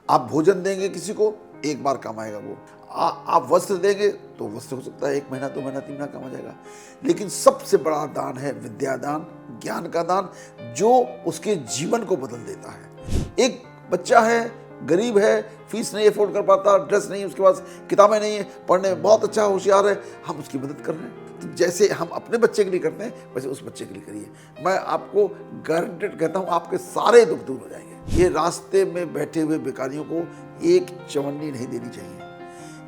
आप भोजन देंगे किसी को, एक बार काम आएगा वो। आप वस्त्र देंगे तो वस्त्र हो सकता है 1 महीना 2 महीना 3 महीना काम आ जाएगा। लेकिन सबसे बड़ा दान है विद्यादान, ज्ञान का दान, जो उसके जीवन को बदल देता है। एक बच्चा है, गरीब है, फीस नहीं अफोर्ड कर पाता, ड्रेस नहीं, उसके पास किताबें नहीं है, पढ़ने में बहुत अच्छा होशियार है, हम उसकी मदद कर रहे हैं। तो जैसे हम अपने बच्चे के लिए करते हैं वैसे उस बच्चे के लिए करिए। मैं आपको गारंटेड कहता हूँ, आपके सारे दुख दूर हो जाएंगे। ये रास्ते में बैठे हुए भिखारियों को एक चवन्नी नहीं देनी चाहिए,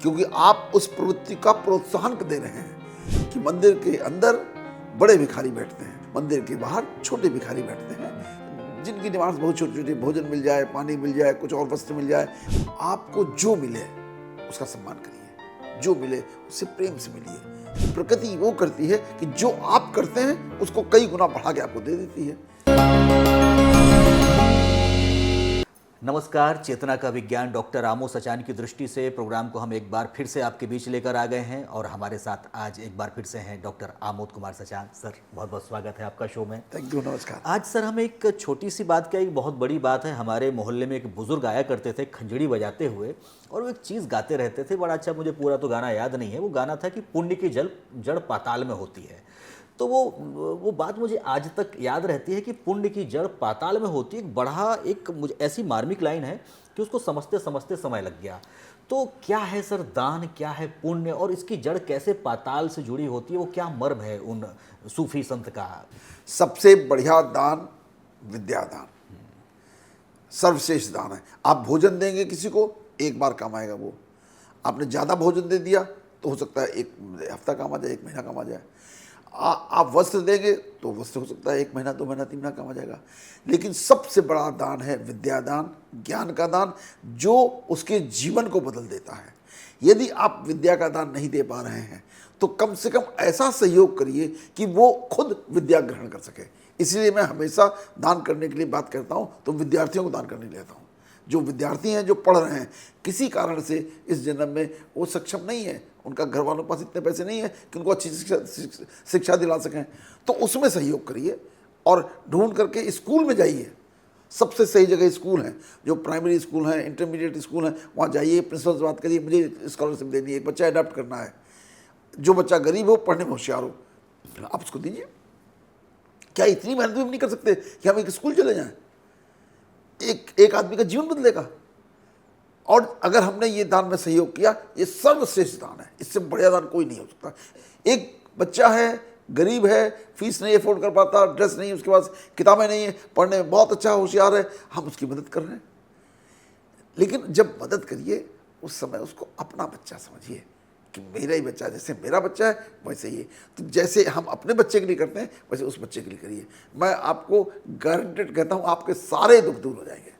क्योंकि आप उस प्रवृत्ति का प्रोत्साहन दे रहे हैं कि मंदिर के अंदर बड़े भिखारी बैठते हैं, मंदिर के बाहर छोटे भिखारी बैठते हैं, जिनकी डिमांड्स बहुत छोटी छोटी, भोजन मिल जाए, पानी मिल जाए, कुछ और वस्त्र मिल जाए। आपको जो मिले उसका सम्मान करिए, जो मिले उससे प्रेम से मिलिए। प्रकृति वो करती है कि जो आप करते हैं उसको कई गुना बढ़ा के आपको दे देती है। नमस्कार, चेतना का विज्ञान डॉक्टर आमोद सचान की दृष्टि से प्रोग्राम को हम एक बार फिर से आपके बीच लेकर आ गए हैं और हमारे साथ आज एक बार फिर से हैं डॉक्टर आमोद कुमार सचान। सर, बहुत बहुत स्वागत है आपका शो में। थैंक यू, नमस्कार। आज सर हम एक छोटी सी बात, क्या एक बहुत बड़ी बात है। हमारे मोहल्ले में एक बुजुर्ग आया करते थे खंजड़ी बजाते हुए, और वो एक चीज़ गाते रहते थे, बड़ा अच्छा, मुझे पूरा तो गाना याद नहीं है। वो गाना था कि पुण्य की जड़ पाताल में होती है। तो वो बात मुझे आज तक याद रहती है कि पुण्य की जड़ पाताल में होती है। एक मुझे ऐसी मार्मिक लाइन है कि उसको समझते समझते समय लग गया। तो क्या है सर दान, क्या है पुण्य, और इसकी जड़ कैसे पाताल से जुड़ी होती है? वो क्या मर्म है उन सूफी संत का? सबसे बढ़िया दान विद्यादान, सर्वश्रेष्ठ दान है। आप भोजन देंगे किसी को, एक बार काम आएगा वो। आपने ज़्यादा भोजन दे दिया तो हो सकता है 1 हफ्ता काम आ जाए, 1 महीना काम आ जाए। आप वस्त्र देंगे तो वस्त्र हो सकता है 1 महीना 2 महीना 3 महीना काम आ जाएगा। लेकिन सबसे बड़ा दान है विद्यादान, ज्ञान का दान, जो उसके जीवन को बदल देता है। यदि आप विद्या का दान नहीं दे पा रहे हैं तो कम से कम ऐसा सहयोग करिए कि वो खुद विद्या ग्रहण कर सके। इसलिए मैं हमेशा दान करने के लिए बात करता हूँ तो विद्यार्थियों को दान करने लेता हूँ। जो विद्यार्थी हैं, जो पढ़ रहे हैं, किसी कारण से इस जन्म में वो सक्षम नहीं है, उनका घर वालों के पास इतने पैसे नहीं है कि उनको अच्छी शिक्षा दिला सकें, तो उसमें सहयोग करिए और ढूंढ करके स्कूल में जाइए। सबसे सही जगह स्कूल हैं, जो प्राइमरी स्कूल हैं, इंटरमीडिएट स्कूल हैं, वहाँ जाइए, प्रिंसिपल से बात करिए, मुझे स्कॉलरशिप देनी है, एक बच्चा अडॉप्ट करना है। जो बच्चा गरीब हो, पढ़ने में होशियार हो, आप उसको दीजिए। क्या इतनी मेहनत भी नहीं कर सकते कि हम एक स्कूल चले जाएं? एक आदमी का जीवन बदलेगा। और अगर हमने ये दान में सहयोग किया, ये सर्वश्रेष्ठ दान है, इससे बढ़िया दान कोई नहीं हो सकता। एक बच्चा है, गरीब है, फीस नहीं अफोर्ड कर पाता, ड्रेस नहीं, उसके पास किताबें नहीं है, पढ़ने में बहुत अच्छा होशियार है, हम उसकी मदद कर रहे हैं। लेकिन जब मदद करिए उस समय उसको अपना बच्चा समझिए कि मेरा ही बच्चा, जैसे मेरा बच्चा है वैसे ही। तो जैसे हम अपने बच्चे के लिए करते हैं वैसे उस बच्चे के लिए करिए। मैं आपको गारंटेड कहता हूँ, आपके सारे दुख दूर हो जाएंगे,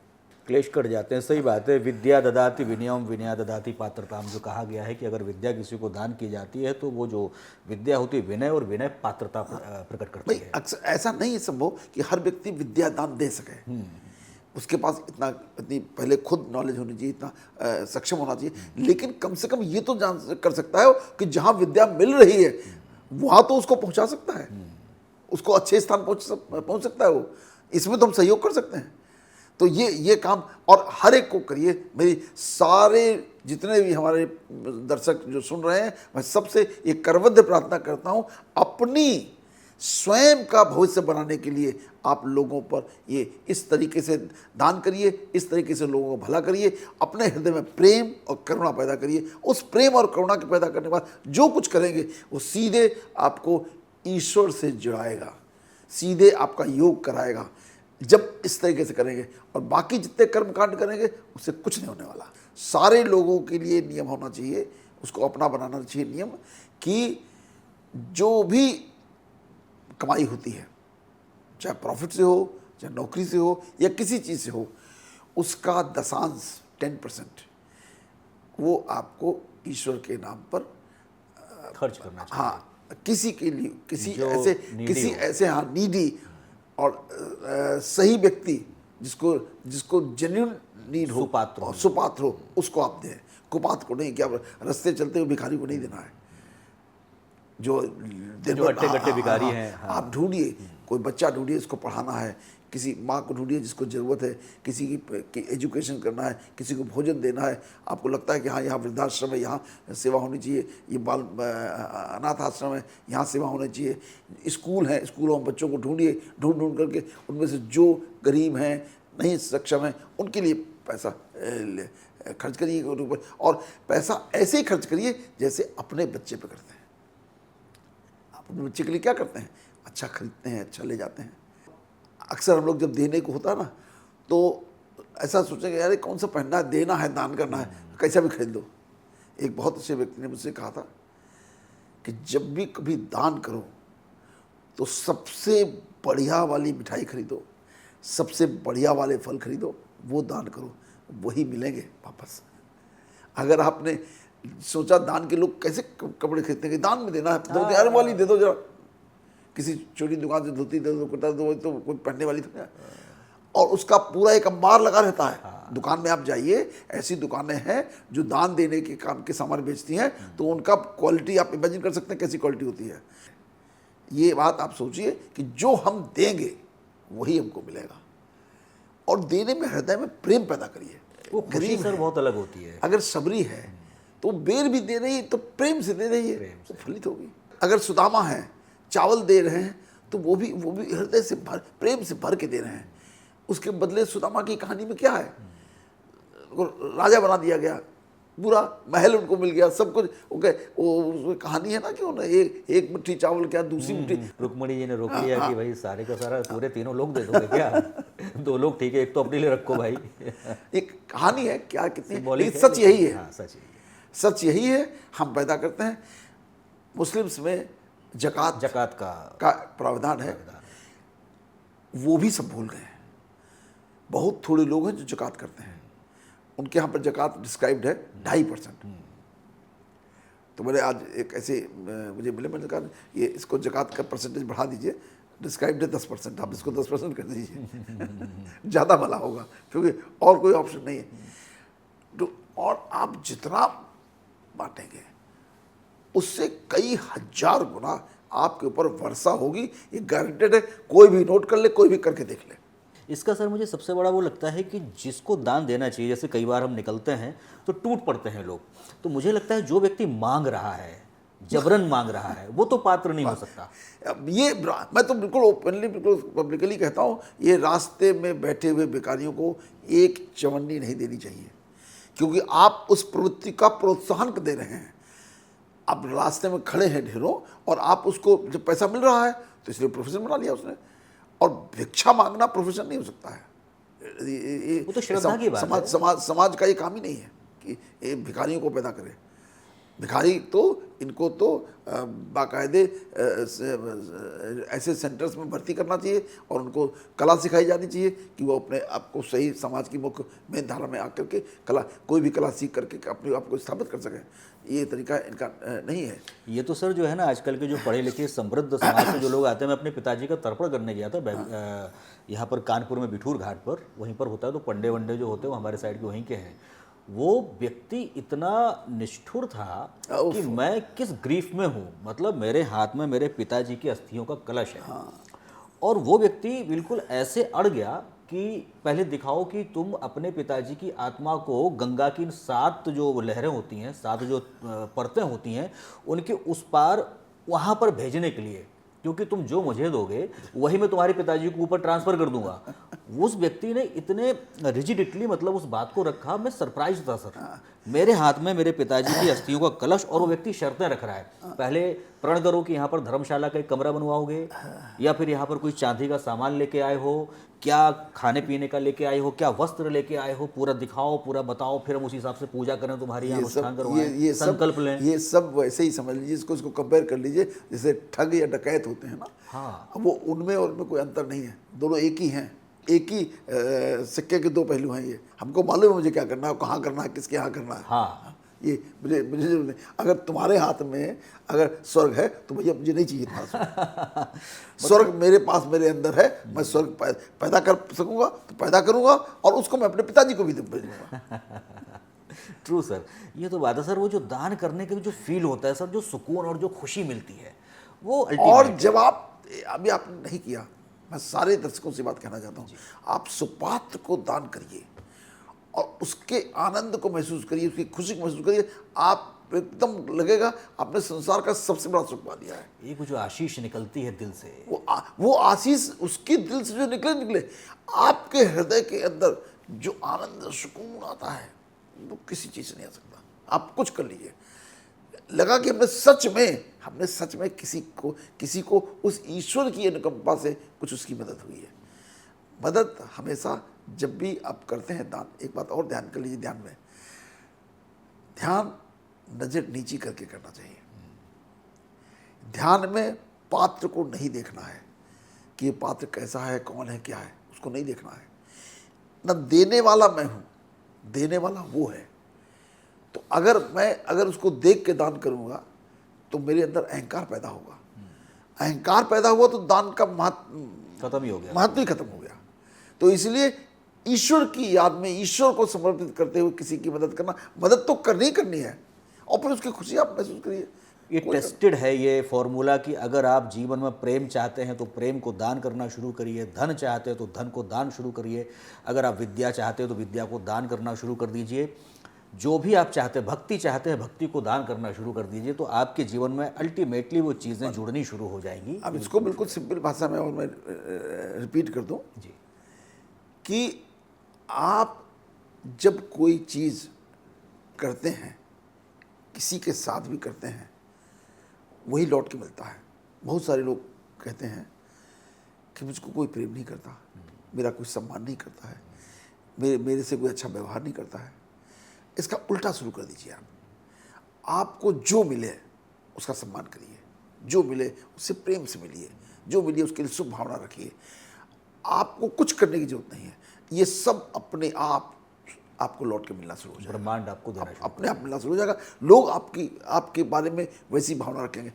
क्लेश कट जाते हैं। सही बात है। विद्या ददाति विनयम, विनया ददाति पात्रताम, जो कहा गया है कि अगर विद्या किसी को दान की जाती है तो वो जो विद्या होती है विनय, और विनय पात्रता प्रकट करती है। अक्सर ऐसा नहीं है संभव कि हर व्यक्ति विद्या दान दे सके। उसके पास इतनी पहले खुद नॉलेज होनी चाहिए, इतना सक्षम होना चाहिए। लेकिन कम से कम ये तो जान कर सकता है कि जहाँ विद्या मिल रही है वहाँ तो उसको पहुँचा सकता है, उसको अच्छे स्थान पहुँच सकता है वो। इसमें तो हम सहयोग कर सकते हैं। तो ये काम और हर एक को करिए। मेरी सारे जितने भी हमारे दर्शक जो सुन रहे हैं, मैं सबसे ये करबद्ध प्रार्थना करता हूँ, अपनी स्वयं का भविष्य बनाने के लिए आप लोगों पर ये इस तरीके से दान करिए, इस तरीके से लोगों को भला करिए, अपने हृदय में प्रेम और करुणा पैदा करिए। उस प्रेम और करुणा के पैदा करने के बाद जो कुछ करेंगे वो सीधे आपको ईश्वर से जुड़ाएगा, सीधे आपका योग कराएगा। जब इस तरीके से करेंगे, और बाकी जितने कर्म कांड करेंगे उससे कुछ नहीं होने वाला। सारे लोगों के लिए नियम होना चाहिए, उसको अपना बनाना चाहिए नियम, कि जो भी कमाई होती है, चाहे प्रॉफिट से हो, चाहे नौकरी से हो, या किसी चीज़ से हो, उसका दशांश 10% वो आपको ईश्वर के नाम पर खर्च करना चाहिए। हाँ, किसी के लिए, किसी ऐसे हाँ नीडी और सही व्यक्ति जिसको जेन्युइन नीड हो, सुपात्र हो, उसको आप दें। कुपात्र को नहीं, क्या रास्ते चलते हुए भिखारी को नहीं देना है। जो अट्टे गट्टे भिखारी हैं, आप ढूंढिए, कोई बच्चा ढूंढिए, इसको पढ़ाना है, किसी माँ को ढूंढिए जिसको ज़रूरत है, किसी की एजुकेशन करना है, किसी को भोजन देना है, आपको लगता है कि हाँ यहाँ वृद्धाश्रम है, यहाँ सेवा होनी चाहिए, ये बाल अनाथ आश्रम है, यहाँ सेवा होनी चाहिए, स्कूल है, स्कूलों में बच्चों को ढूंढिए, ढूंढ ढूंढ करके उनमें से जो गरीब हैं, नहीं सक्षम हैं, उनके लिए पैसा खर्च करिए उनके ऊपर, और पैसा ऐसे ही खर्च करिए जैसे अपने बच्चे पे करते हैं। आप अपने बच्चे के लिए क्या करते हैं? अच्छा खरीदते हैं, अच्छा ले जाते हैं। अक्सर हम लोग जब देने को होता है ना, तो ऐसा सोचेंगे यार कौन सा पहनना है, देना है, दान करना है, कैसा भी खरीद लो। एक बहुत अच्छे व्यक्ति ने मुझसे कहा था कि जब भी कभी दान करो तो सबसे बढ़िया वाली मिठाई खरीदो, सबसे बढ़िया वाले फल खरीदो, वो दान करो, वही मिलेंगे वापस। अगर आपने सोचा दान के लोग कैसे कपड़े खरीदते हैं कि दान में देना है, दो यार वाली दे दो जरा, किसी छोटी दुकान से धोती दे दो, कुर्ता दो, तो कोई पहनने वाली तो, और उसका पूरा एक अंबार लगा रहता है। दुकान में आप जाइए, ऐसी दुकानें हैं जो दान देने के काम के सामान बेचती हैं, तो उनका क्वालिटी आप इमेजिन कर सकते हैं कैसी क्वालिटी होती है। ये बात आप सोचिए कि जो हम देंगे वही हमको मिलेगा, और देने में हृदय में प्रेम पैदा करिए। वो खुशी सर बहुत अलग होती है। अगर सबरी है तो बेर भी दे रही है तो प्रेम से दे रही है, तो फलित होगी। अगर सुदामा है, चावल दे रहे हैं तो वो भी हृदय से भर, प्रेम से भर के दे रहे हैं। उसके बदले सुदामा की कहानी में क्या है? राजा बना दिया गया, पूरा महल उनको मिल गया, सब कुछ। वो कहानी है ना कि उन्हें एक मुट्ठी चावल क्या, दूसरी मुट्ठी। रुक्मणी जी ने रोक लिया कि भाई सारे का सारा पूरे तीनों लोग दे दोगे क्या? दो लोग ठीक है, एक तो अपने लिए रखो भाई। एक कहानी है क्या, कितनी Symbolic है, सच यही है। हाँ, सच यही है। सच यही है, हम पैदा करते हैं। मुस्लिम्स में जकात का प्रावधान है, वो भी सब भूल गए हैं। बहुत थोड़े लोग हैं जो जकात करते हैं। उनके यहाँ पर जकात डिस्क्राइब्ड है 2.5%। तो मैंने आज एक ऐसे मुझे मिले, मैंने कहा ये इसको जकात का परसेंटेज बढ़ा दीजिए, डिस्क्राइब्ड है 10%, आप इसको 10% कर दीजिए। ज़्यादा भला होगा, क्योंकि और कोई ऑप्शन नहीं है। तो और आप जितना बांटेंगे उससे कई हजार गुना आपके ऊपर वर्षा होगी, ये गारंटेड है। कोई भी नोट कर ले, कोई भी करके देख ले। इसका सर मुझे सबसे बड़ा वो लगता है कि जिसको दान देना चाहिए, जैसे कई बार हम निकलते हैं तो टूट पड़ते हैं लोग, तो मुझे लगता है जो व्यक्ति मांग रहा है, जबरन मांग रहा है, वो तो पात्र नहीं हो सकता। अब ये मैं तो बिल्कुल ओपनली, बिल्कुल पब्लिकली कहता हूँ, ये रास्ते में बैठे हुए भिखारियों को एक चवन्नी नहीं देनी चाहिए, क्योंकि आप उस प्रवृत्ति का प्रोत्साहन दे रहे हैं। आप रास्ते में खड़े हैं ढेरों, और आप उसको जब पैसा मिल रहा है तो इसलिए प्रोफेशन बना लिया उसने। और भिक्षा मांगना प्रोफेशन नहीं हो सकता है। वो तो श्रद्धा की बात है। समाज का ये काम ही नहीं है कि ये भिखारियों को पैदा करे। भिखारी तो इनको तो बाकायदे ऐसे सेंटर्स में भर्ती करना चाहिए, और उनको कला सिखाई जानी चाहिए कि वो अपने आप को सही समाज की मुख्य मेन धारा में आकर के कला, कोई भी कला सीख करके अपने आप को स्थापित कर सकें। ये तरीका इनका नहीं है। ये तो सर जो है ना, आजकल के जो पढ़े लिखे समृद्ध समाज से जो लोग आते हैं, मैं अपने पिताजी का तर्पण करने गया था यहाँ पर कानपुर में बिठूर घाट पर, वहीं पर होता है, तो पंडे वंडे जो होते हैं वो हमारे साइड के वहीं के हैं। वो व्यक्ति इतना निष्ठुर था कि मैं किस ग्रीफ में हूँ, मतलब मेरे हाथ में मेरे पिताजी की अस्थियों का कलश है। और वो व्यक्ति बिल्कुल ऐसे अड़ गया कि पहले दिखाओ कि तुम अपने पिताजी की आत्मा को गंगा की 7 जो लहरें होती हैं, 7 जो परतें होती हैं, उनके उस पार वहाँ पर भेजने के लिए, क्योंकि तुम जो मुझे दोगे वही मैं तुम्हारे पिताजी को ऊपर ट्रांसफ़र कर दूंगा। उस व्यक्ति ने इतने रिजिडिटली मतलब उस बात को रखा, मैं सरप्राइज था सर। मेरे हाथ में मेरे पिताजी की अस्थियों का कलश, और वो व्यक्ति शर्तें रख रहा है, पहले प्रण करो कि यहाँ पर धर्मशाला का एक कमरा बनवाओगे, या फिर यहाँ पर कोई चांदी का सामान लेके आए हो, क्या खाने पीने का लेके आए हो, क्या वस्त्र लेके आए हो, पूरा दिखाओ, पूरा बताओ, फिर हम उस हिसाब से पूजा करें, तुम्हारी यहाँ अनुष्ठान करवाएं, संकल्प लें। ये सब वैसे ही समझ लीजिए, इसको कंपेयर कर लीजिए जैसे ठग या डकैत होते हैं ना। हाँ, वो उनमें और उनमें कोई अंतर नहीं है, दोनों एक ही हैं, एक ही सिक्के के 2 पहलू हैं। ये हमको मालूम है मुझे क्या करना है, कहाँ करना है, किसके यहाँ करना है। हाँ, ये मुझे जरूर नहीं। अगर तुम्हारे हाथ में अगर स्वर्ग है तो भैया मुझे नहीं चाहिए तुम्हारा स्वर्ग मेरे पास, मेरे अंदर है। मैं स्वर्ग पैदा कर सकूंगा तो पैदा करूंगा, और उसको मैं अपने पिताजी को भी भेजूंगा। ट्रू सर, ये तो बात है सर। वो जो दान करने के जो फील होता है सर, जो सुकून और जो खुशी मिलती है, वो और जब आप अभी आपने नहीं किया, मैं सारे दर्शकों से बात कहना चाहता हूँ, आप सुपात्र को दान करिए और उसके आनंद को महसूस करिए, उसकी खुशी को महसूस करिए। आप एकदम लगेगा आपने संसार का सबसे बड़ा सुख पा लिया है। एक जो आशीष निकलती है दिल से, वो आशीष उसके दिल से जो निकले आपके हृदय के अंदर जो आनंद सुकून आता है वो किसी चीज से नहीं आ सकता। आप कुछ कर लीजिए, लगा कि हमने सच में किसी को उस ईश्वर की अनुकंपा से कुछ उसकी मदद हुई है। मदद हमेशा जब भी आप करते हैं दान, एक बात और ध्यान कर लीजिए, ध्यान नजर नीची करके करना चाहिए। ध्यान में पात्र को नहीं देखना है कि ये पात्र कैसा है, कौन है, क्या है, उसको नहीं देखना है। न देने वाला मैं हूं, देने वाला वो है। तो अगर उसको देख के दान करूंगा तो मेरे अंदर अहंकार पैदा होगा। अहंकार पैदा हुआ तो दान का महत्व खत्म ही हो गया, महत्व ही खत्म हो गया। तो इसलिए ईश्वर की याद में, ईश्वर को समर्पित करते हुए किसी की मदद करना, मदद तो करनी है और फिर उसकी खुशी आप महसूस करिए। ये टेस्टेड है ये फॉर्मूला कि अगर आप जीवन में प्रेम चाहते हैं तो प्रेम को दान करना शुरू करिए, धन चाहते हैं तो धन को दान शुरू करिए, अगर आप विद्या चाहते हो तो विद्या को दान करना शुरू कर दीजिए, जो भी आप चाहते हैं, भक्ति चाहते हैं भक्ति को दान करना शुरू कर दीजिए, तो आपके जीवन में अल्टीमेटली वो चीज़ें जुड़नी शुरू हो जाएंगी। अब इसको बिल्कुल सिंपल भाषा में और मैं रिपीट कर दूं जी, कि आप जब कोई चीज़ करते हैं, किसी के साथ भी करते हैं, वही लौट के मिलता है। बहुत सारे लोग कहते हैं कि मुझको कोई प्रेम नहीं करता, मेरा कोई सम्मान नहीं करता है, मेरे से कोई अच्छा व्यवहार नहीं करता है। इसका उल्टा शुरू कर दीजिए। आपको जो मिले उसका सम्मान करिए, जो मिले उससे प्रेम से मिलिए, जो मिलिए उसके लिए शुभ भावना रखिए। आपको कुछ करने की जरूरत नहीं है, ये सब अपने आप आपको लौट के मिलना शुरू हो जाएगा। ब्रह्मांड आपको देना शुरू अपने आप मिलना शुरू हो जाएगा। लोग आपके बारे में वैसी भावना रखेंगे।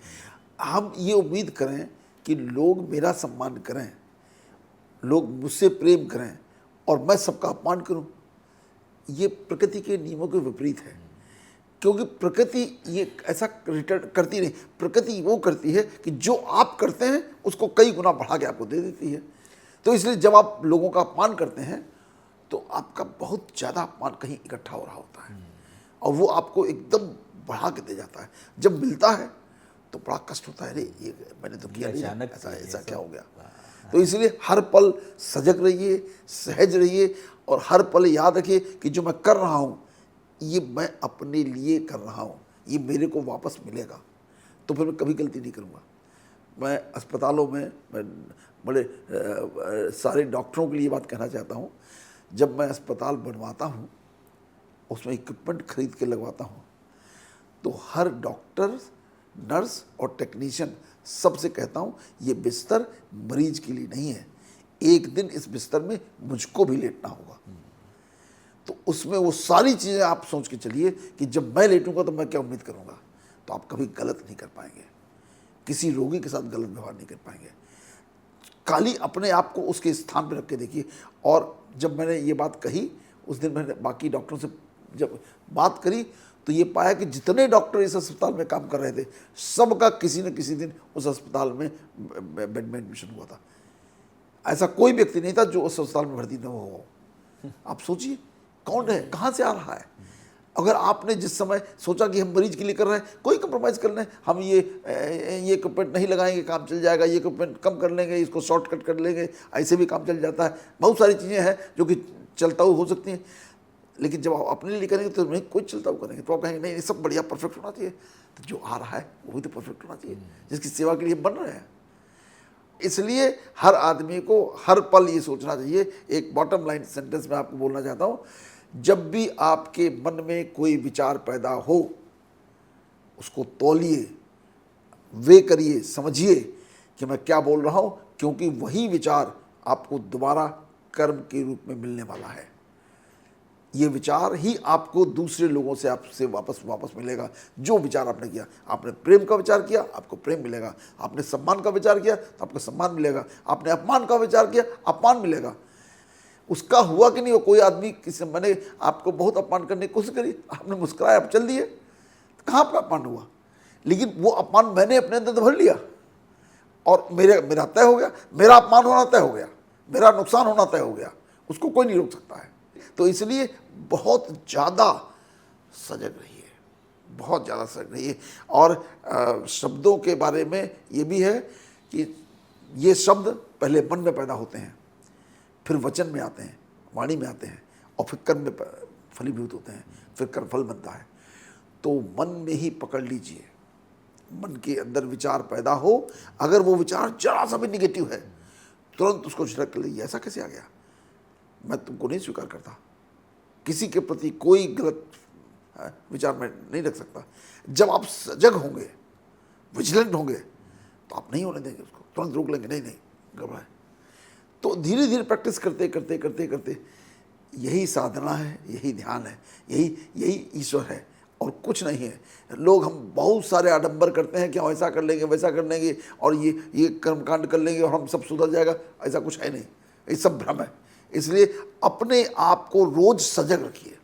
हम ये उम्मीद करें कि लोग मेरा सम्मान करें, लोग मुझसे प्रेम करें और मैं सबका अपमान करूं, ये प्रकृति के नियमों के विपरीत है। क्योंकि प्रकृति ये ऐसा रिटर्न करती नहीं। प्रकृति वो करती है कि जो आप करते हैं उसको कई गुना बढ़ा के आपको दे देती है। तो इसलिए जब आप लोगों का अपमान करते हैं तो आपका बहुत ज़्यादा अपमान कहीं इकट्ठा हो रहा होता है और वो आपको एकदम बढ़ा के दे जाता है। जब मिलता है तो बड़ा कष्ट होता है, अरे ये मैंने तो किया नहीं, अचानक ऐसा क्या हो गया। तो इसलिए हर पल सजग रहिए, सहज रहिए और हर पल याद रखिए कि जो मैं कर रहा हूँ ये मैं अपने लिए कर रहा हूँ, ये मेरे को वापस मिलेगा। तो फिर मैं कभी गलती नहीं करूँगा। मैं अस्पतालों में मैं बड़े सारे डॉक्टरों के लिए बात कहना चाहता हूँ, जब मैं अस्पताल बनवाता हूँ उसमें इक्विपमेंट खरीद के लगवाता हूँ तो हर डॉक्टर, नर्स और टेक्नीशियन सबसे कहता हूँ ये बिस्तर मरीज के लिए नहीं है, एक दिन इस बिस्तर में मुझको भी लेटना होगा। तो उसमें वो सारी चीज़ें आप सोच के चलिए कि जब मैं लेटूंगा तो मैं क्या उम्मीद करूंगा। तो आप कभी गलत नहीं कर पाएंगे, किसी रोगी के साथ गलत व्यवहार नहीं कर पाएंगे। खाली अपने आप को उसके स्थान पर रख के देखिए। और जब मैंने ये बात कही उस दिन मैंने बाकी डॉक्टरों से जब बात करी तो ये पाया कि जितने डॉक्टर इस अस्पताल में काम कर रहे थे सबका किसी न किसी दिन उस अस्पताल में बेड में एडमिशन हुआ था। ऐसा कोई व्यक्ति नहीं था जो उस अस्पताल में भर्ती न हो। आप सोचिए कौन है, कहाँ से आ रहा है। अगर आपने जिस समय सोचा कि हम मरीज के लिए कर रहे हैं, कोई कंप्रोमाइज़ कर लें, हम ये इक्विपमेंट नहीं लगाएंगे काम चल जाएगा, ये इक्विपमेंट कम कर लेंगे, इसको शॉर्टकट कर लेंगे, ऐसे भी काम चल जाता है। बहुत सारी चीज़ें हैं जो कि चलता हुआ हो सकती हैं, लेकिन जब आप अपने लिए करेंगे तो नहीं कोई चलता हुआ करेंगे। तो आप कहेंगे नहीं ये सब बढ़िया परफेक्ट होना चाहिए। तो जो आ रहा है वो भी तो परफेक्ट होना चाहिए जिसकी सेवा के लिए बन रहे हैं। इसलिए हर आदमी को हर पल ये सोचना चाहिए। एक बॉटम लाइन सेंटेंस में आपको बोलना चाहता हूँ, जब भी आपके मन में कोई विचार पैदा हो उसको तौलिए, वे करिए, समझिए कि मैं क्या बोल रहा हूँ, क्योंकि वही विचार आपको दोबारा कर्म के रूप में मिलने वाला है। ये विचार ही आपको दूसरे लोगों से आपसे वापस मिलेगा। जो विचार आपने किया, आपने प्रेम का विचार किया आपको प्रेम मिलेगा, आपने सम्मान का विचार किया तो आपको सम्मान मिलेगा, आपने अपमान का विचार किया अपमान मिलेगा। उसका हुआ कि नहीं हो, कोई आदमी किसी मैंने आपको बहुत अपमान करने की कोशिश करी, आपने मुस्कुराया, आप चल दिए, तो कहाँ आपका अपमान हुआ। लेकिन वो अपमान मैंने अपने अंदर भर लिया और मेरा तय हो गया, मेरा अपमान होना तय हो गया, मेरा नुकसान होना तय हो गया, उसको कोई नहीं रोक सकता है। तो इसलिए बहुत ज़्यादा सजग रहिए, बहुत ज़्यादा सजग रहिए। और शब्दों के बारे में ये भी है कि ये शब्द पहले मन में पैदा होते हैं, फिर वचन में आते हैं, वाणी में आते हैं, और फिर कर्म में फलीभूत होते हैं, फिर कर्मफल बनता है। तो मन में ही पकड़ लीजिए, मन के अंदर विचार पैदा हो, अगर वो विचार जरा सा भी निगेटिव है, तुरंत उसको झटक कर लीजिए, ऐसा कैसे आ गया, मैं तुमको नहीं स्वीकार करता, किसी के प्रति कोई गलत विचार मैं नहीं रख सकता। जब आप सजग होंगे, विजिलेंट होंगे, तो आप नहीं होने देंगे उसको, तुरंत रोक लेंगे, नहीं नहीं घबराए। तो धीरे धीरे प्रैक्टिस करते करते करते करते यही साधना है, यही ध्यान है, यही ईश्वर है, और कुछ नहीं है। लोग हम बहुत सारे आडंबर करते हैं कि हम ऐसा कर लेंगे, वैसा कर लेंगे, और ये कर्मकांड कर लेंगे और हम सब सुधर जाएगा, ऐसा कुछ है नहीं, ये सब भ्रम है। इसलिए अपने आप को रोज सजग रखिए,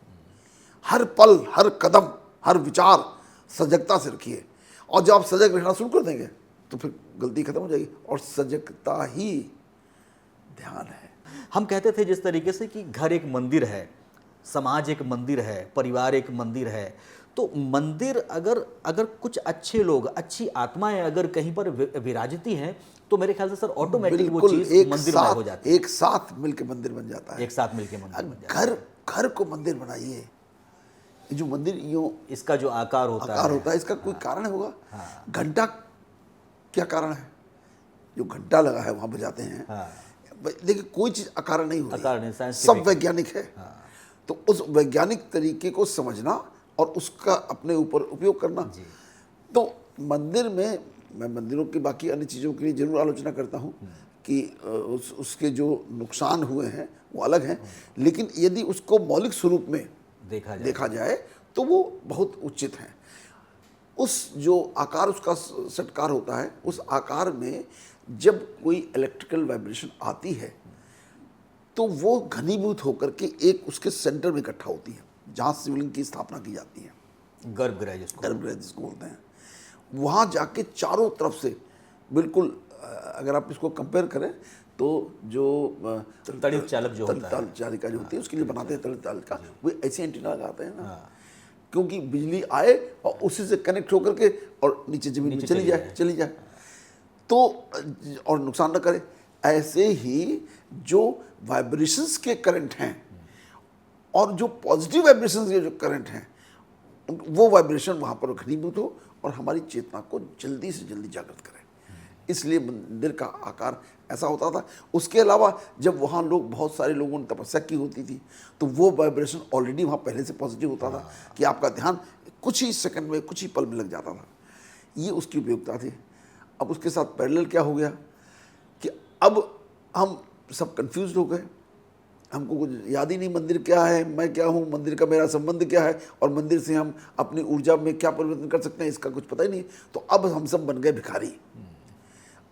हर पल, हर कदम, हर विचार सजगता से रखिए। और जब आप सजग रहना शुरू कर देंगे तो फिर गलती खत्म हो जाएगी, और सजगता ही ध्यान है। हम कहते थे जिस तरीके से कि घर एक मंदिर है, समाज एक मंदिर है, परिवार एक मंदिर है, तो मंदिर अगर कुछ अच्छे लोग, अच्छी आत्माएं अगर कहीं पर विराजती हैं, तो मेरे ख्याल से सर ऑटोमेटिक वो चीज मंदिरमय हो जाती है। एक साथ मिलकर मंदिर बन जाता है, एक साथ मिलकर मंदिर बन जाता है। घर को मंदिर बनाइए। ये जो मंदिर यूं इसका जो आकार होता है, इसका कोई कारण होगा। घंटा क्या कारण है, जो घंटा लगा है वहां बजाते हैं। देखिए कोई चीज अकारण नहीं होती, सब वैज्ञानिक है। तो उस वैज्ञानिक तरीके को समझना और उसका अपने ऊपर उपयोग करना। तो मंदिर में, मैं मंदिरों की बाकी अन्य चीज़ों के लिए जरूर आलोचना करता हूँ कि उसके जो नुकसान हुए हैं वो अलग हैं, लेकिन यदि उसको मौलिक स्वरूप में देखा जाए तो वो बहुत उचित है। उस जो आकार उसका सटकार होता है, उस आकार में जब कोई इलेक्ट्रिकल वाइब्रेशन आती है तो वो घनीभूत होकर के एक उसके सेंटर में इकट्ठा होती है, जहाँ शिवलिंग की स्थापना की जाती है। गर्भगृह जिसको बोलते हैं। वहाँ जाके चारों तरफ से बिल्कुल, अगर आप इसको कंपेयर करें तो जो तड़ित चालक जो होता है, चालिका जो होती है उसके लिए बनाते हैं तड़ित चालिका, वो ऐसे एंटीना लगाते हैं ना, क्योंकि बिजली आए और उसी से कनेक्ट होकर के और नीचे जमीन में चली जाए तो, और नुकसान न करे। ऐसे ही जो वाइब्रेशंस के करंट हैं और जो पॉजिटिव वाइब्रेशंस के जो करंट हैं, वो वाइब्रेशन वहाँ पर घनीभूत हो और हमारी चेतना को जल्दी से जल्दी जागृत करें। इसलिए मंदिर का आकार ऐसा होता था। उसके अलावा जब वहाँ लोग, बहुत सारे लोगों ने तपस्या की होती थी, तो वो वाइब्रेशन ऑलरेडी वहाँ पहले से पॉजिटिव होता था कि आपका ध्यान कुछ ही सेकंड में, कुछ ही पल में लग जाता था। ये उसकी उपयोगिता थी। अब उसके साथ पैरेलल क्या हो गया कि अब हम सब कंफ्यूज हो गए, हमको कुछ याद ही नहीं मंदिर क्या है, मैं क्या हूँ, मंदिर का मेरा संबंध क्या है, और मंदिर से हम अपनी ऊर्जा में क्या परिवर्तन कर सकते हैं, इसका कुछ पता ही नहीं। तो अब हम सब बन गए भिखारी,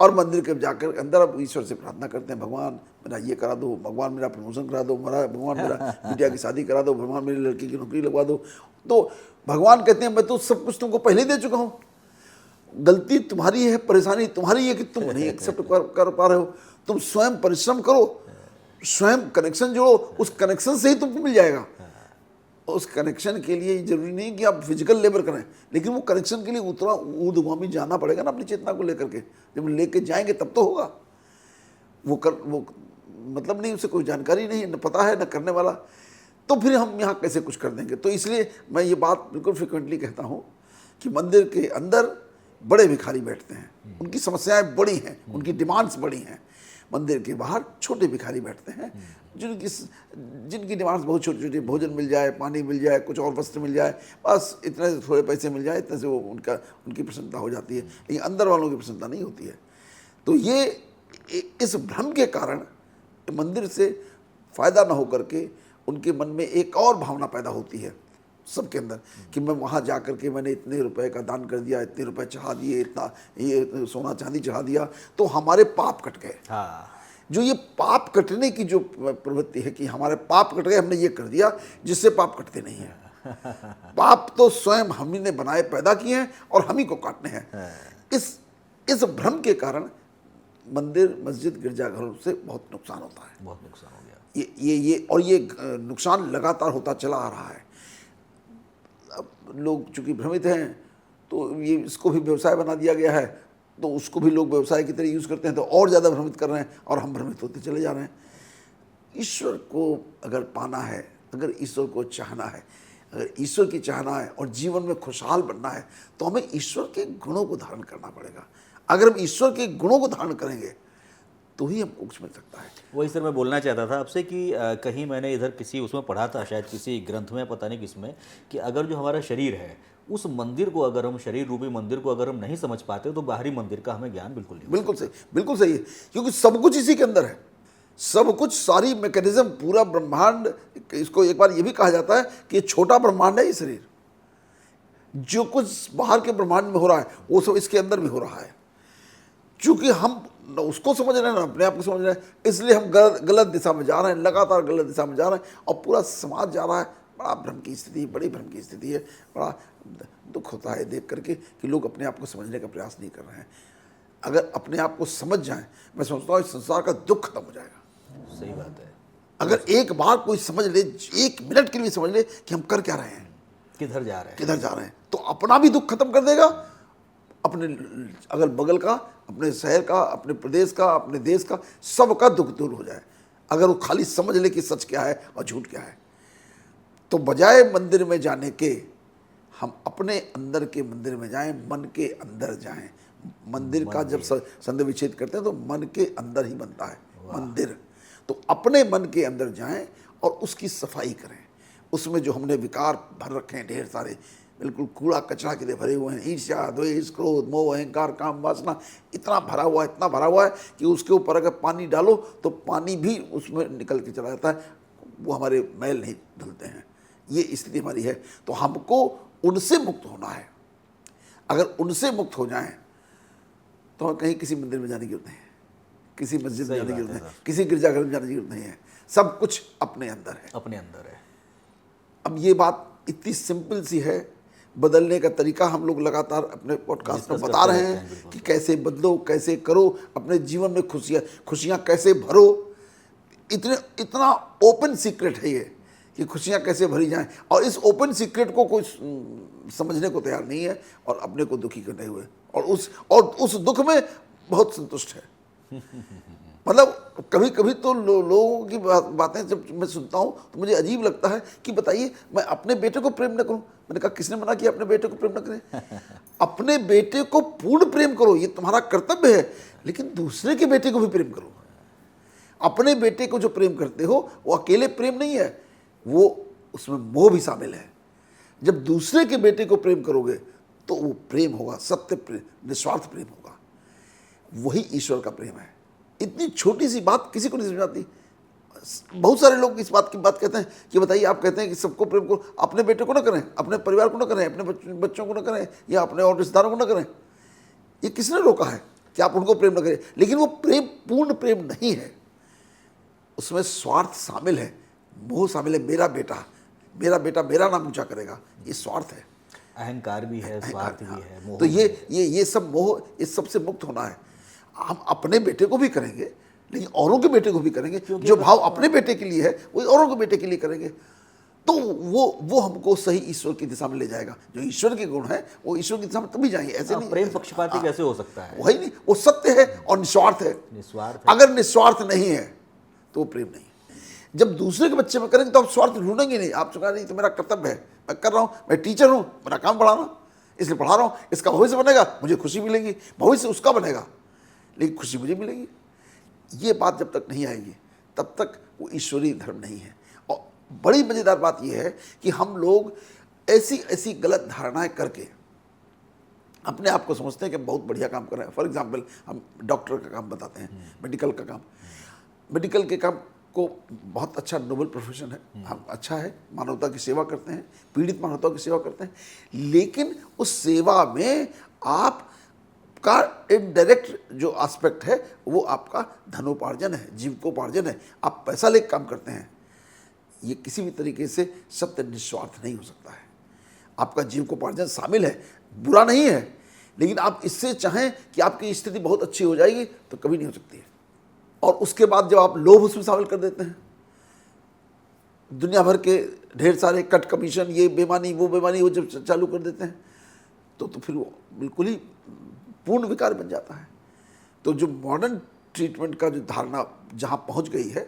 और मंदिर के जाकर अंदर अब ईश्वर से प्रार्थना करते हैं, भगवान मेरा ये करा दो, भगवान मेरा प्रमोशन करा दो, भगवान मेरा बिटिया की शादी करा दो, भगवान मेरी लड़की की नौकरी लगवा दो। तो भगवान कहते हैं मैं तो सब कुछ तुमको पहले दे चुका हूँ, गलती तुम्हारी है, परेशानी तुम्हारी है कि तुम नहीं एक्सेप्ट कर पा रहे हो। तुम स्वयं परिश्रम करो, स्वयं कनेक्शन जोड़ो, उस कनेक्शन से ही तुमको मिल जाएगा। उस कनेक्शन के लिए जरूरी नहीं कि आप फिजिकल लेबर करें, लेकिन वो कनेक्शन के लिए उतना ऊर्ध्वगामी जाना पड़ेगा ना अपनी चेतना को लेकर के। जब लेके जाएंगे तब तो होगा। वो मतलब नहीं, उसे कोई जानकारी नहीं, न पता है, न करने वाला, तो फिर हम यहाँ कैसे कुछ कर देंगे। तो इसलिए मैं ये बात बिल्कुल फ्रिक्वेंटली कहता हूँ कि मंदिर के अंदर बड़े भिखारी बैठते हैं, उनकी समस्याएं बड़ी हैं, उनकी डिमांड्स बड़ी हैं। मंदिर के बाहर छोटे भिखारी बैठते हैं जिनकी डिमांड्स बहुत छोटी छोटी, भोजन मिल जाए, पानी मिल जाए, कुछ और वस्त्र मिल जाए, बस इतने से थोड़े पैसे मिल जाए, इतने से वो उनकी प्रसन्नता हो जाती है, लेकिन अंदर वालों की प्रसन्नता नहीं होती है। तो ये इस भ्रम के कारण मंदिर से फ़ायदा ना होकर के उनके मन में एक और भावना पैदा होती है सबके अंदर कि मैं वहाँ जा कर के मैंने इतने रुपए का दान कर दिया, इतने रुपए चढ़ा दिए, इतना ये सोना चांदी चढ़ा दिया, तो हमारे पाप कट गए। जो ये पाप कटने की जो प्रवृत्ति है कि हमारे पाप कट गए, हमने ये कर दिया, जिससे पाप कटते नहीं हैं। पाप तो स्वयं हमने बनाए, पैदा किए हैं और हम ही को काटने हैं। इस भ्रम के कारण मंदिर, मस्जिद, गिरजाघरों से बहुत नुकसान होता है। बहुत नुकसान हो गया। ये नुकसान लगातार होता चला आ रहा है। अब लोग चूंकि भ्रमित हैं तो ये इसको भी व्यवसाय बना दिया गया है, तो उसको भी लोग व्यवसाय की तरह यूज़ करते हैं, तो और ज़्यादा भ्रमित कर रहे हैं और हम भ्रमित होते चले जा रहे हैं। ईश्वर को अगर पाना है, अगर ईश्वर को चाहना है, अगर ईश्वर की चाहना है और जीवन में खुशहाल बनना है, तो हमें ईश्वर के गुणों को धारण करना पड़ेगा। अगर हम ईश्वर के गुणों को धारण करेंगे तो ही हमको कुछ मिल सकता है। वही सर मैं बोलना चाहता था आपसे कि कहीं मैंने इधर किसी उसमें पढ़ा था, शायद किसी ग्रंथ में, पता नहीं किसमें, कि अगर जो हमारा शरीर है उस मंदिर को अगर हम, शरीर रूपी मंदिर को अगर हम नहीं समझ पाते तो बाहरी मंदिर का हमें ज्ञान बिल्कुल नहीं। बिल्कुल सही है, क्योंकि सब कुछ इसी के अंदर है। सब कुछ, सारी मैकेनिज्म, पूरा ब्रह्मांड, इसको एक बार ये भी कहा जाता है कि ये छोटा ब्रह्मांड है ये शरीर। जो कुछ बाहर के ब्रह्मांड में हो रहा है वो सब इसके अंदर भी हो रहा है। चूंकि हम न उसको समझ रहे हैं ना अपने आप को समझ रहे हैं, इसलिए हम गलत दिशा में जा रहे हैं, लगातार गलत दिशा में जा रहे हैं और पूरा समाज जा रहा है। बड़ा भ्रम की स्थिति, बड़ी भ्रम की स्थिति है। बड़ा दुख होता है देख करके कि लोग अपने आप को समझने का प्रयास नहीं कर रहे हैं। अगर अपने आप को समझ जाएं, मैं समझता हूँ इस संसार का दुख खत्म हो जाएगा। सही बात है। अगर एक बार कोई समझ ले, 1 मिनट के लिए समझ ले कि हम कर क्या रहे हैं, किधर जा रहे हैं, किधर जा रहे हैं, तो अपना भी दुख खत्म कर देगा, अपने अगल बगल का, अपने शहर का, अपने प्रदेश का, अपने देश का, सबका दुख दूर हो जाए। अगर वो खाली समझ ले कि सच क्या है और झूठ क्या है। तो बजाय मंदिर में जाने के हम अपने अंदर के मंदिर में जाएं, मन के अंदर जाएं। मंदिर का जब संधि विच्छेद करते हैं तो मन के अंदर ही बनता है मंदिर। तो अपने मन के अंदर जाएं और उसकी सफाई करें। उसमें जो हमने विकार भर रखे हैं ढेर सारे, बिल्कुल कूड़ा कचरा के लिए भरे हुए हैं, ईर्ष्या, द्वेष, क्रोध, मोह, अहंकार, काम, वासना, इतना भरा हुआ है कि उसके ऊपर अगर पानी डालो तो पानी भी उसमें निकल के चला जाता है, वो हमारे मैल नहीं धुलते हैं। ये स्थिति हमारी है। तो हमको उनसे मुक्त होना है। अगर उनसे मुक्त हो जाएं तो हम कहीं किसी मंदिर में जाने की जरूरत नहीं है, किसी मस्जिद में जाने की जरूरत नहीं है, किसी गिरजाघर में जाने की जरूरत नहीं है। सब कुछ अपने अंदर है, अपने अंदर है। अब ये बात इतनी सिंपल सी है, बदलने का तरीका हम लोग लगातार अपने पॉडकास्ट में बता रहे हैं कि कैसे बदलो, कैसे करो, अपने जीवन में खुशियाँ कैसे भरो। इतना ओपन सीक्रेट है ये कि खुशियाँ कैसे भरी जाएं, और इस ओपन सीक्रेट को कोई समझने को तैयार नहीं है और अपने को दुखी करने हुए और उस दुख में बहुत संतुष्ट है। मतलब कभी कभी तो लोगों की बातें जब मैं सुनता हूँ तो मुझे अजीब लगता है कि बताइए मैं अपने बेटे को प्रेम न करूँ। मैंने कहा किसने मना किया अपने बेटे को प्रेम न करें? अपने बेटे को पूर्ण प्रेम करो, ये तुम्हारा कर्तव्य है, लेकिन दूसरे के बेटे को भी प्रेम करो। अपने बेटे को जो प्रेम करते हो वो अकेले प्रेम नहीं है, वो उसमें मोह भी शामिल है। जब दूसरे के बेटे को प्रेम करोगे तो वो प्रेम होगा, सत्य प्रेम, निस्वार्थ प्रेम होगा। वही ईश्वर का प्रेम है। इतनी छोटी सी बात किसी को नहीं समझ आती। बहुत सारे लोग इस बात की बात कहते हैं कि बताइए, आप कहते हैं कि सबको प्रेम करो, अपने बेटे को ना करें, अपने परिवार को ना करें, अपने बच्चों को ना करें, या अपने और रिश्तेदारों को ना करें। ये किसने रोका है कि आप उनको प्रेम ना करें? लेकिन वो प्रेम पूर्ण प्रेम नहीं है, उसमें स्वार्थ शामिल है, मोह शामिल है। मेरा बेटा मेरा नाम ऊंचा करेगा, ये स्वार्थ है, अहंकार भी है, स्वार्थ भी है, मोह तो भी है। ये सब मोह, इस सब से मुक्त होना है। हम अपने बेटे को भी करेंगे लेकिन औरों के बेटे को भी करेंगे। जो भाव अपने बेटे के लिए है वही औरों के बेटे के लिए करेंगे, तो वो हमको सही ईश्वर की दिशा में ले जाएगा। जो ईश्वर के गुण है वो ईश्वर की दिशा में तभी जाएंगे, ऐसे नहीं। प्रेम पक्षपाती कैसे हो सकता है? वही नहीं, वो सत्य है और निस्वार्थ है। निस्वार्थ है। अगर निस्वार्थ नहीं है तो वो प्रेम नहीं। जब दूसरे के बच्चे में करेंगे तो आप स्वार्थ ढूंढेंगे नहीं। आप कहा नहीं तो मेरा कर्तव्य है, मैं कर रहा हूँ, मैं टीचर हूँ, मेरा काम पढ़ाना, इसलिए पढ़ा रहा हूँ, इसका भविष्य बनेगा, मुझे खुशी मिलेगी, भविष्य उसका बनेगा लेकिन खुशी मुझे मिलेगी। ये बात जब तक नहीं आएगी तब तक वो ईश्वरीय धर्म नहीं है। और बड़ी मज़ेदार बात यह है कि हम लोग ऐसी गलत धारणाएं करके अपने आप को समझते हैं कि बहुत बढ़िया काम कर रहे हैं। फॉर एग्जाम्पल, हम डॉक्टर का काम बताते हैं, मेडिकल का काम, मेडिकल के काम को बहुत अच्छा नोबल प्रोफेशन है, हम अच्छा है, मानवता की सेवा करते हैं, पीड़ित मानवता की सेवा करते हैं, लेकिन उस सेवा में आप का इनडायरेक्ट जो एस्पेक्ट है वो आपका धनोपार्जन है, जीविकोपार्जन है, आप पैसा लेकर काम करते हैं। ये किसी भी तरीके से सत्य निस्वार्थ नहीं हो सकता है। आपका जीविकोपार्जन शामिल है, बुरा नहीं है, लेकिन आप इससे चाहें कि आपकी स्थिति बहुत अच्छी हो जाएगी तो कभी नहीं हो सकती है। और उसके बाद जब आप लोभ उसमें शामिल कर देते हैं, दुनिया भर के ढेर सारे कट कमीशन, ये बेईमानी वो बेईमानी वो जब चालू कर देते हैं तो फिर वो बिल्कुल ही पूर्ण विकार बन जाता है। तो जो मॉडर्न ट्रीटमेंट का जो धारणा जहाँ पहुँच गई है,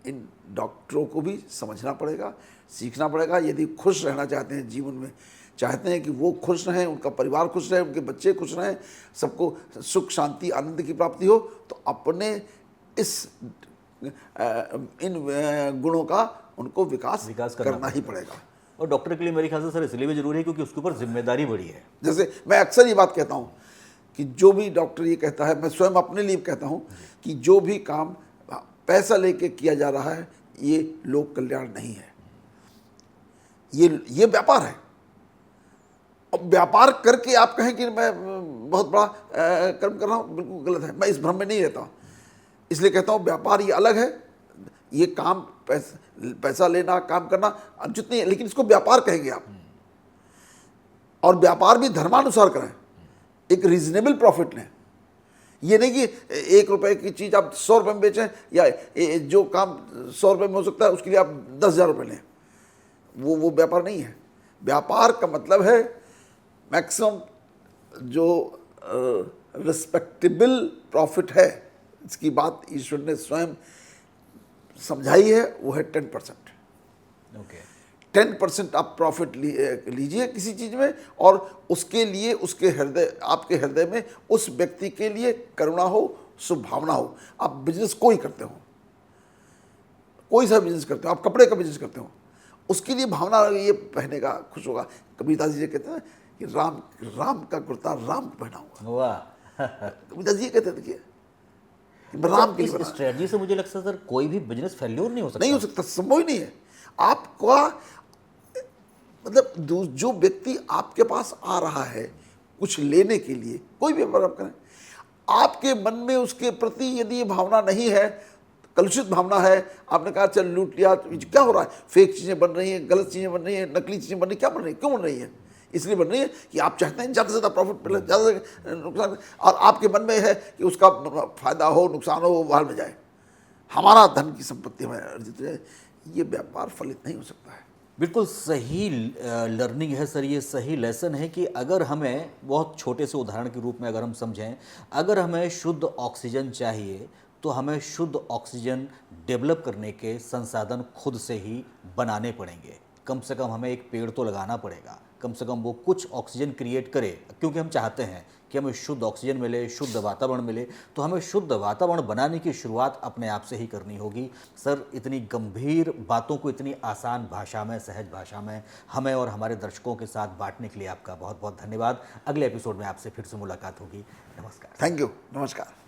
इन डॉक्टरों को भी समझना पड़ेगा, सीखना पड़ेगा। यदि खुश रहना चाहते हैं जीवन में, चाहते हैं कि वो खुश रहें, उनका परिवार खुश रहे, उनके बच्चे खुश रहें, सबको सुख शांति आनंद की प्राप्ति हो, तो अपने इस इन गुणों का उनको विकास करना ही पड़ेगा। और डॉक्टर के लिए मेरे ख्याल से सर इसलिए भी जरूरी है क्योंकि उसके ऊपर जिम्मेदारी बड़ी है। जैसे मैं अक्सर ये बात कहता हूँ कि जो भी डॉक्टर ये कहता है, मैं स्वयं अपने लिए कहता हूँ कि जो भी काम पैसा लेके किया जा रहा है ये लोक कल्याण नहीं है, ये व्यापार है। और व्यापार करके आप कहें कि मैं बहुत बड़ा कर्म कर रहा हूँ, बिल्कुल गलत है। मैं इस भ्रम में नहीं रहता, इसलिए कहता हूँ व्यापार ये अलग है, ये काम पैसा लेना, काम करना जितनी है, लेकिन इसको व्यापार कहेंगे आप। और व्यापार भी धर्मानुसार करें, एक रीजनेबल प्रॉफिट लें। ये नहीं कि 1 रुपए की चीज़ आप 100 रुपये में बेचें, या जो काम 100 रुपये में हो सकता है उसके लिए आप 10,000 रुपये लें, वो व्यापार नहीं है। व्यापार का मतलब है मैक्सिमम जो रिस्पेक्टेबल प्रॉफिट है, इसकी बात ईश्वर ने स्वयं समझाई है, वो है 10%। ओके 10% आप प्रॉफिट लीजिए किसी चीज़ में, और उसके लिए उसके हृदय, आपके हृदय में उस व्यक्ति के लिए करुणा हो, शुभ भावना हो। आप बिजनेस कोई करते हो, कोई सा बिजनेस करते हो, आप कपड़े का बिजनेस करते हो, उसके लिए भावना ये पहने का खुश होगा। कबीरदास जी कहते हैं कि राम का कुर्ता राम को पहना हुआ। वाह कबीरदास जी कहते थे कि राम के लिए इस स्ट्रेटजी से मुझे लगता है सर कोई भी बिजनेस फेल्योर नहीं हो सकता। नहीं हो सकता, संभव ही नहीं है। आपका मतलब जो व्यक्ति आपके पास आ रहा है कुछ लेने के लिए, कोई भी व्यापार आप करें, आपके मन में उसके प्रति यदि ये भावना नहीं है, कलुषित भावना है, आपने कहा चल लूट लिया, तो क्या हो रहा है, फेक चीज़ें बन रही हैं, गलत चीज़ें बन रही हैं, नकली चीज़ें बन रही हैं, क्या बन रही है, क्यों बन रही है? इसलिए बन रही है कि आप चाहते हैं ज़्यादा से ज़्यादा प्रॉफिट मिले, ज़्यादा से नुकसान, और आपके मन में है कि उसका फायदा हो, नुकसान हो, वो बाहर में जाए, हमारा धन की संपत्ति हमें अर्जित है। ये व्यापार फलित नहीं हो सकता है। बिल्कुल सही लर्निंग है सर, ये सही लेसन है कि अगर हमें बहुत छोटे से उदाहरण के रूप में अगर हम समझें, अगर हमें शुद्ध ऑक्सीजन चाहिए तो हमें शुद्ध ऑक्सीजन डेवलप करने के संसाधन खुद से ही बनाने पड़ेंगे। कम से कम हमें एक पेड़ तो लगाना पड़ेगा, कम से कम वो कुछ ऑक्सीजन क्रिएट करे, क्योंकि हम चाहते हैं कि हमें शुद्ध ऑक्सीजन मिले, शुद्ध वातावरण मिले, तो हमें शुद्ध वातावरण बनाने की शुरुआत अपने आप से ही करनी होगी। सर इतनी गंभीर बातों को इतनी आसान भाषा में, सहज भाषा में हमें और हमारे दर्शकों के साथ बांटने के लिए आपका बहुत बहुत धन्यवाद। अगले एपिसोड में आपसे फिर से मुलाकात होगी। नमस्कार। थैंक यू, नमस्कार।